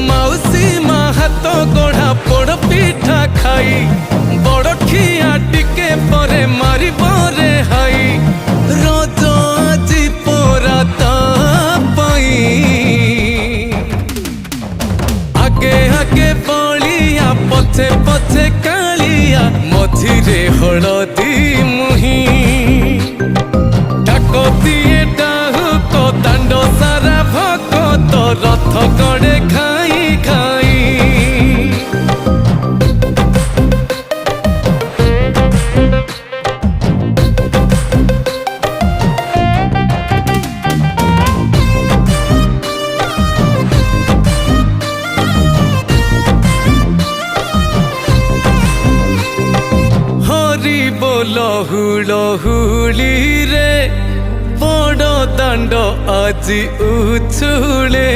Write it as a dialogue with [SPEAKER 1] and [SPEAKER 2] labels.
[SPEAKER 1] माउसी मा हाथ गढ़ा पोड़ पिठा खाई बड़ खिया टिके परे मारी बरे हाई रज आजी पोरा पाई आगे आगे बलिया पछे पछे कालिया मझिरे हलदी मुही डाक दिए डाहुक दांड सारा भगत रथ गड़े खाई खाई लहुली रे बड़ दांड आजी उछुले।